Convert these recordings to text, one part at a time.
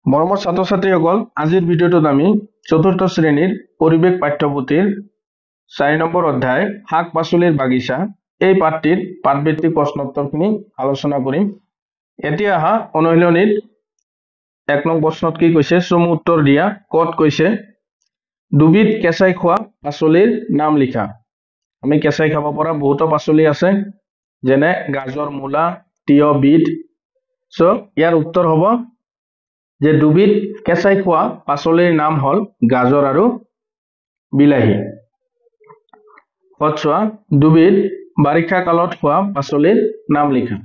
মৰমৰ ছাত্ৰ-ছাত্ৰীসকল, আজিৰ ভিডিঅ'টোত আমি চতুৰ্থ শ্ৰেণীৰ পৰিৱেশ পাঠ্যপুথিৰ 4 নম্বৰ অধ্যায় শাক-পাচলিৰ বাগিচা এই পাঠটিৰ পাঠভিত্তিক প্ৰশ্নোত্তৰখিনি আলোচনা কৰিম। এতিয়া আহা অনুশীলনীত 1 নং প্ৰশ্নত কি কৈছে চমু উত্তৰ দিয়া। কত কৈছে দুবিধ কেঁচাই খোৱা পাচলিৰ নাম লিখা। আমি কেঁচাই খাব পৰা বহুত পাচলি আছে, যেনে গাজৰ, মূলা, তিয়হ, বিট। সো ইয়াৰ উত্তৰ হ'ব যে দুবিধ কেঁচাই খোৱা পাচলিৰ নাম হল গাজৰ আৰু বিলাহী। কচোৱা দুবিধ বাৰিষা কালত খোৱা পাচলিৰ নাম লিখা।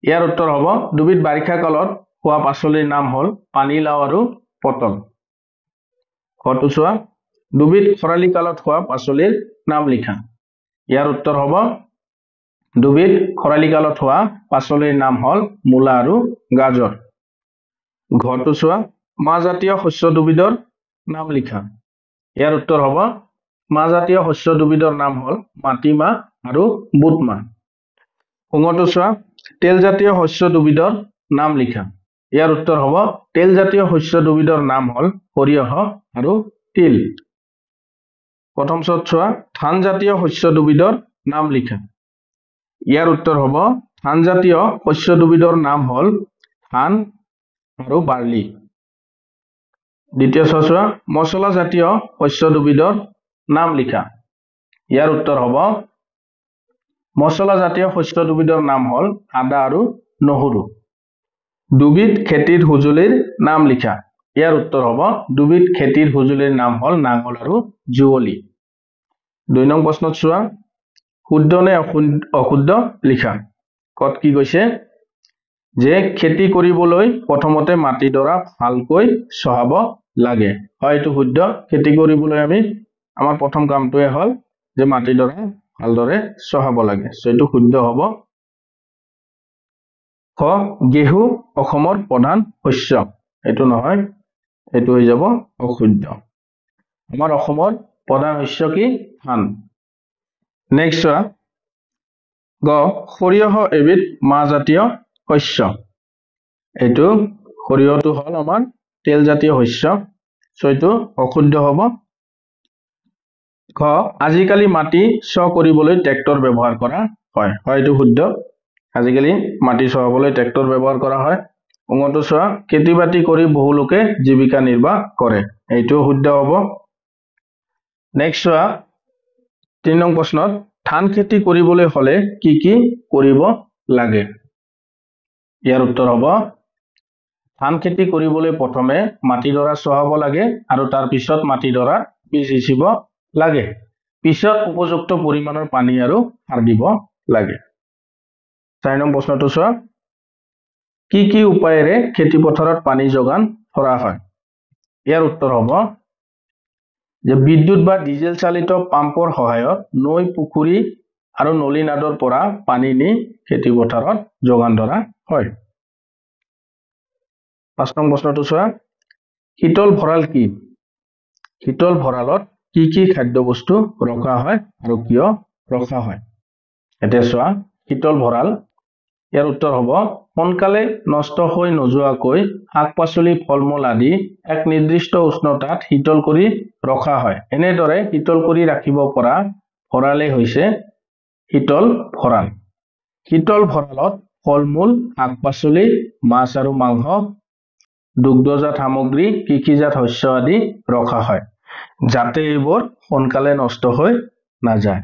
ইয়াৰ উত্তৰ হ'ব দুবিধ বাৰিষা কালত খোৱা পাচলিৰ নাম হল পানীলাও আৰু পটল। কচোৱা দুবিধ খৰালি কালত খোৱা পাচলিৰ নাম লিখা। ইয়াৰ উত্তৰ হ'ব দুবিধ খৰালি কালত খোৱা পাচলিৰ নাম হল মূলা আৰু গাজৰ। ঘৰটোচোৱা মাহজাতীয় শস্য দুবিধৰ নাম লিখা। ইয়াৰ উত্তৰ হ'ব মাহজাতীয় শস্য দুবিধৰ নাম হল মাটিমাহ আৰু বুটমাহ। শুঙটোচোৱা তেলজাতীয় শস্য দুবিধৰ নাম লিখা। ইয়াৰ উত্তৰ হ'ব তেলজাতীয় শস্য দুবিধৰ নাম হল সৰিয়হ আৰু তিল। প্ৰথম চোৱা ধানজাতীয় শস্য দুবিধৰ নাম লিখা। ইয়াৰ উত্তৰ হ'ব ধানজাতীয় শস্য দুবিধৰ নাম হল ধান আৰু বাৰ্লি। দ্বিতীয় চোৱা মছলা জাতীয় শস্য দুবিধৰ নাম লিখা। ইয়াৰ উত্তৰ হ'ব মছলা জাতীয় শস্য দুবিধৰ নাম হল আদা আৰু নহৰু। দুবিধ খেতিৰ সঁজুলিৰ নাম লিখা। ইয়াৰ উত্তৰ হ'ব দুবিধ খেতিৰ সঁজুলিৰ নাম হল নাঙল আৰু যুঁৱলি। 2 নং প্ৰশ্নত চোৱা শুদ্ধ নে অশুদ্ধ লিখা। কত কি কৈছে যে খেতি কৰিবলৈ প্ৰথমতে মাটিডৰা ভালকৈ চহাব লাগে। হয়, এইটো শুদ্ধ। খেতি কৰিবলৈ আমাৰ প্ৰথম কামটোৱে হল যে মাটিডৰা ভালদৰে চহাব লাগে। এইটো শুদ্ধ হ'ব। খ গেহু অসমৰ প্ৰধান শস্য। এইটো নহয়, এইটো হৈ যাব অশুদ্ধ। আমাৰ অসমৰ প্ৰধান শস্য কি? ধান। নেক্সট চোৱা গ সৰিয়হ এবিধ মাহজাতীয় শস্য। এইটো সৰিয়হটো হল আমাৰ তেলজাতীয় শস্য। এইটো অশুদ্ধ হ'ব। খ আজিকালি মাটি চ কৰিবলৈ ট্ৰেক্টৰ ব্যৱহাৰ কৰা হয়। হয়, এইটো শুদ্ধ। আজিকালি মাটি চহাবলৈ ট্ৰেক্টৰ ব্যৱহাৰ কৰা হয়। উঙটো চোৱা খেতি বাতি কৰি বহু লোকে জীৱিকা নিৰ্বাহ কৰে। এইটো শুদ্ধ হ'ব। নেক্সট চোৱা 3 নং প্ৰশ্নত ধান খেতি কৰিবলৈ হলে কি কি কৰিব লাগে। ইয়াৰ উত্তৰ হ'ব ধান খেতি কৰিবলৈ প্ৰথমে মাটিডৰা চহাব লাগে আৰু তাৰ পিছত মাটিডৰা বীজ সিঁচিব লাগে। পিছত উপযুক্ত পৰিমাণৰ পানী আৰু সাৰ দিব লাগে। 4 নং প্ৰশ্নটো চোৱা কি কি উপায়েৰে খেতি পথাৰত পানী যোগান ধৰা হয়। ইয়াৰ উত্তৰ হ'ব যে বিদ্যুৎ বা ডিজেল চালিত পাম্পৰ সহায়ত নৈ, পুখুৰী আৰু নলী নাদৰ পৰা পানী নি খেতি পথাৰত যোগান ধৰা হয়। 5 নং প্ৰশ্নটো চোৱা শীতল ভঁৰাল কি? শীতল ভঁৰালত কি কি খাদ্য বস্তু ৰখা হয় আৰু কিয় ৰখা হয়। এতিয়া চোৱা শীতল ভঁৰাল। ইয়াৰ উত্তৰ হ'ব সোনকালে নষ্ট হৈ নোযোৱাকৈ শাক-পাচলি, ফল-মূল আদি এক নিৰ্দিষ্ট উষ্ণতাত শীতল কৰি ৰখা হয়। এনেদৰে শীতল কৰি ৰাখিব পৰা ভঁৰালেই হৈছে শীতল ভঁৰাল। শীতল ভঁৰালত ফল-মূল, শাক-পাচলি, মাছ আৰু মাংস, দুগ্ধজাত সামগ্ৰী, কৃষিজাত শস্য আদি ৰখা হয়, যাতে এইবোৰ সোনকালে নষ্ট হৈ নাযায়।